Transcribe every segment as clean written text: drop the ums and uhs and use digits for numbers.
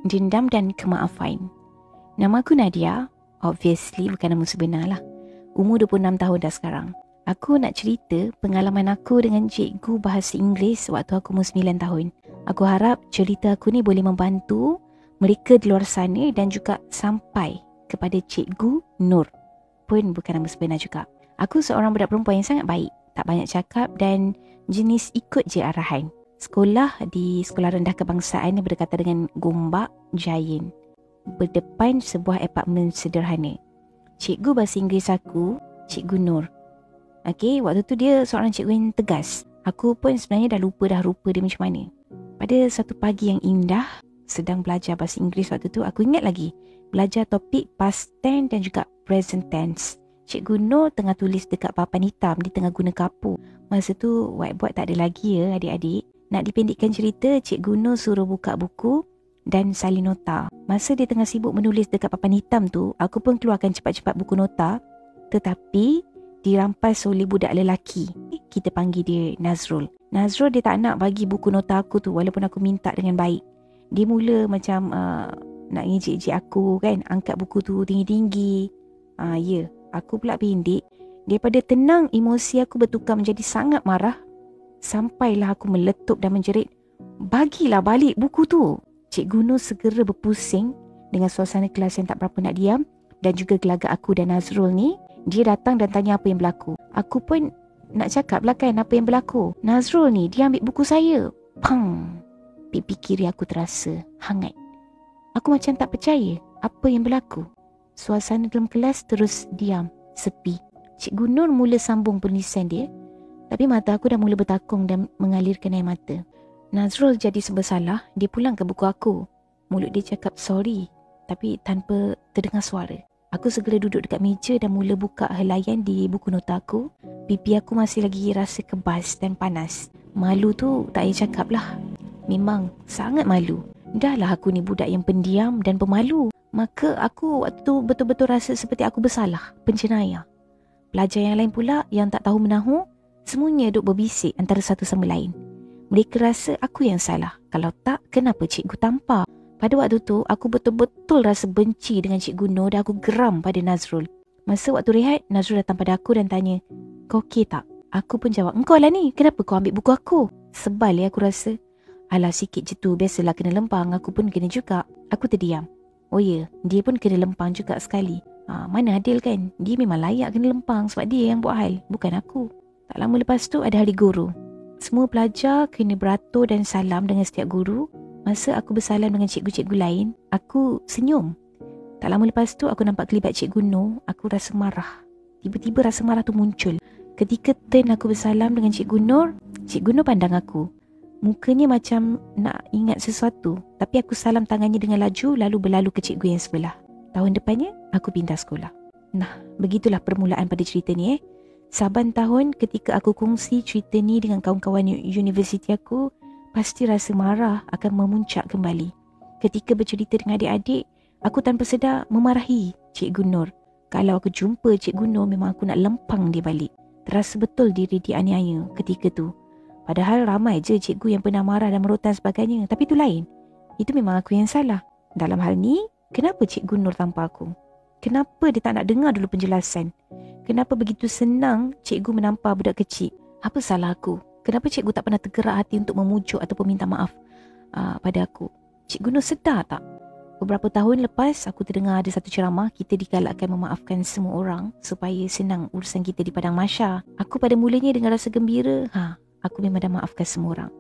dendam dan kemaafan. Nama aku Nadia. Obviously bukan nama sebenar lah. Umur 26 tahun dah sekarang. Aku nak cerita pengalaman aku dengan cikgu bahasa Inggeris waktu aku umur 9 tahun. Aku harap cerita aku ni boleh membantu mereka di luar sana dan juga sampai kepada Cikgu Nur. Pun bukan nama sebenar juga. Aku seorang budak perempuan yang sangat baik. Tak banyak cakap dan jenis ikut je arahan. Sekolah di Sekolah Rendah Kebangsaan yang berdekatan dengan Gombak, Giant. Berdepan sebuah apartmen sederhana. Cikgu bahasa Inggeris aku, Cikgu Nur. Okey, waktu tu dia seorang cikgu yang tegas. Aku pun sebenarnya dah lupa rupa dia macam mana. Pada satu pagi yang indah, sedang belajar bahasa Inggeris waktu tu, aku ingat lagi. Belajar topik past tense dan juga present tense. Cikgu Nur tengah tulis dekat papan hitam, dia tengah guna kapur. Masa tu whiteboard tak ada lagi ya adik-adik. Nak dipendekkan cerita, Cikgu Nur suruh buka buku dan salin nota. Masa dia tengah sibuk menulis dekat papan hitam tu, aku pun keluarkan cepat-cepat buku nota. Tetapi dirampas oleh budak lelaki. Kita panggil dia Nazrul. Nazrul dia tak nak bagi buku nota aku tu walaupun aku minta dengan baik. Dia mula macam nak ngejek-jek aku kan, angkat buku tu tinggi-tinggi. Ya, aku pula pendek. Daripada tenang, emosi aku bertukar menjadi sangat marah. Sampailah aku meletup dan menjerit, "Bagilah balik buku tu." Cikgu Nur segera berpusing dengan suasana kelas yang tak berapa nak diam dan juga gelagat aku dan Nazrul ni. Dia datang dan tanya apa yang berlaku. Aku pun nak cakap lah kan apa yang berlaku. Nazrul ni, dia ambil buku saya. Pang! Pipi kiri aku terasa hangat. Aku macam tak percaya apa yang berlaku. Suasana dalam kelas terus diam, sepi. Cikgu Nur mula sambung penulisan dia. Tapi mata aku dah mula bertakung dan mengalirkan air mata. Nazrul jadi serba salah. Dia pulang ke buku aku. Mulut dia cakap sorry, tapi tanpa terdengar suara. Aku segera duduk dekat meja dan mula buka helaian di buku nota aku. Pipi aku masih lagi rasa kebas dan panas. Malu tu tak payah cakap lah. Memang sangat malu. Dah lah aku ni budak yang pendiam dan pemalu. Maka aku waktu tu betul-betul rasa seperti aku bersalah, penjenayah. Pelajar yang lain pula yang tak tahu menahu, semuanya duk berbisik antara satu sama lain. Mereka rasa aku yang salah. Kalau tak, kenapa cikgu tampar? Pada waktu tu, aku betul-betul rasa benci dengan Cikgu Nur dan aku geram pada Nazrul. Masa waktu rehat, Nazrul datang pada aku dan tanya, "Kau okey tak?" Aku pun jawab, "Engkau lah ni, kenapa kau ambil buku aku?" Sebal aku rasa. Alah sikit je tu, biasalah kena lempang, aku pun kena juga. Aku terdiam. Oh ya, dia pun kena lempang juga sekali. Mana adil kan? Dia memang layak kena lempang sebab dia yang buat hal, bukan aku. Tak lama lepas tu ada hari guru. Semua pelajar kena beratur dan salam dengan setiap guru. Masa aku bersalam dengan cikgu-cikgu lain, aku senyum. Tak lama lepas tu aku nampak kelibat Cikgu Nur, aku rasa marah. Tiba-tiba rasa marah tu muncul. Ketika turn aku bersalam dengan Cikgu Nur pandang aku. Mukanya macam nak ingat sesuatu. Tapi aku salam tangannya dengan laju lalu berlalu ke cikgu yang sebelah. Tahun depannya, aku pindah sekolah. Nah, begitulah permulaan pada cerita ni Saban tahun ketika aku kongsi cerita ni dengan kawan-kawan universiti aku, pasti rasa marah akan memuncak kembali. Ketika bercerita dengan adik-adik, aku tanpa sedar memarahi Cikgu Nur. Kalau aku jumpa Cikgu Nur, memang aku nak lempang dia balik. Terasa betul diri dianiaya ketika tu. Padahal ramai je cikgu yang pernah marah dan merotan sebagainya. Tapi itu lain. Itu memang aku yang salah. Dalam hal ni, kenapa Cikgu Nur tampar aku? Kenapa dia tak nak dengar dulu penjelasan? Kenapa begitu senang cikgu menampar budak kecil? Apa salah aku? Kenapa cikgu tak pernah tergerak hati untuk memujuk ataupun minta maaf pada aku? Cikgu Nur sedar tak? Beberapa tahun lepas, aku terdengar ada satu ceramah, kita digalakkan memaafkan semua orang supaya senang urusan kita di padang mahsyar. Aku pada mulanya dengan rasa gembira, aku memang dah maafkan semua orang.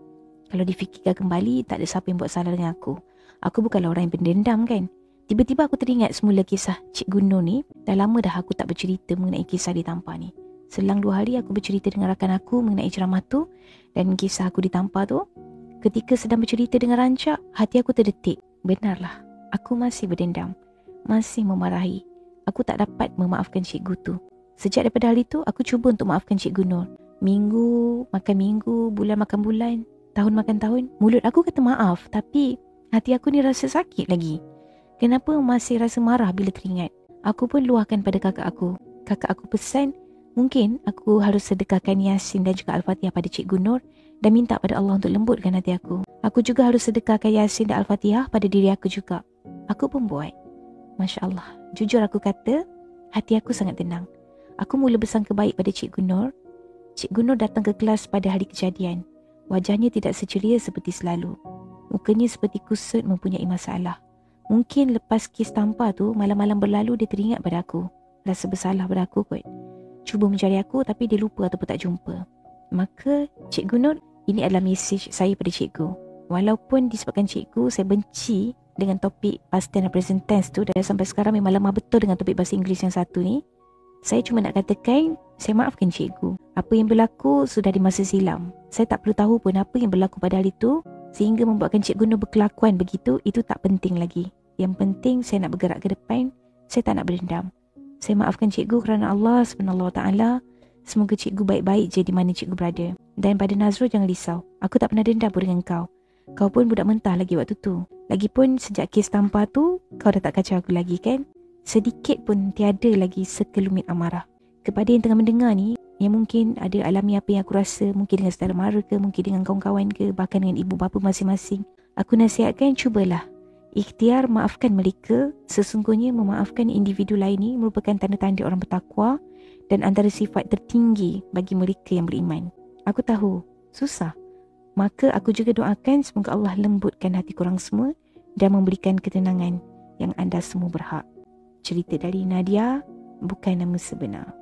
Kalau difikirkan kembali, tak ada siapa yang buat salah dengan aku. Aku bukanlah orang yang pendendam kan. Tiba-tiba aku teringat semula kisah Cikgu Nur ni. Dah lama dah aku tak bercerita mengenai kisah ditampar ni. Selang 2 hari aku bercerita dengan rakan aku mengenai ceramah tu dan kisah aku ditampar tu. Ketika sedang bercerita dengan rancak, hati aku terdetik. Benarlah, aku masih berdendam, masih memarahi. Aku tak dapat memaafkan cikgu tu. Sejak daripada hari tu, aku cuba untuk maafkan Cikgu Nur. Minggu makan minggu, bulan makan bulan, tahun makan tahun. Mulut aku kata maaf, tapi hati aku ni rasa sakit lagi. Kenapa masih rasa marah bila teringat? Aku pun luahkan pada kakak aku. Kakak aku pesan, mungkin aku harus sedekahkan Yasin dan juga Al-Fatihah pada Cikgu Nur dan minta pada Allah untuk lembutkan hati aku. Aku juga harus sedekahkan Yasin dan Al-Fatihah pada diri aku juga. Aku pun buat. Masya Allah. Jujur aku kata, hati aku sangat tenang. Aku mula bersangka baik pada Cikgu Nur. Cikgu Nur datang ke kelas pada hari kejadian. Wajahnya tidak seceria seperti selalu. Mukanya seperti kusut mempunyai masalah. Mungkin lepas kes tampar tu, malam-malam berlalu dia teringat pada aku. Rasa bersalah pada aku kot. Cuba mencari aku tapi dia lupa ataupun tak jumpa. Maka Cikgu Nur, ini adalah mesej saya pada cikgu. Walaupun disebabkan cikgu saya benci dengan topik past tense dan present tense tu, dan sampai sekarang memang lemah betul dengan topik bahasa Inggeris yang satu ni, saya cuma nak katakan saya maafkan cikgu. Apa yang berlaku sudah di masa silam. Saya tak perlu tahu pun apa yang berlaku pada hari itu sehingga membuatkan Cikgu Nur berkelakuan begitu. Itu tak penting lagi. Yang penting saya nak bergerak ke depan. Saya tak nak berdendam. Saya maafkan cikgu kerana Allah SWT. Semoga cikgu baik-baik je di mana cikgu berada. Dan pada Nazrul, jangan risau. Aku tak pernah dendam pun dengan kau. Kau pun budak mentah lagi waktu tu. Lagipun sejak kes tampar tu, kau dah tak kacau aku lagi kan? Sedikit pun tiada lagi sekelumit amarah. Kepada yang tengah mendengar ni, yang mungkin ada alami apa yang aku rasa, mungkin dengan saudara mara ke, mungkin dengan kawan-kawan ke, bahkan dengan ibu bapa masing-masing, aku nasihatkan cubalah ikhtiar maafkan mereka. Sesungguhnya memaafkan individu lain ni merupakan tanda-tanda orang bertakwa dan antara sifat tertinggi bagi mereka yang beriman. Aku tahu, susah. Maka aku juga doakan semoga Allah lembutkan hati korang semua dan memberikan ketenangan yang anda semua berhak. Cerita dari Nadia, bukan nama sebenar.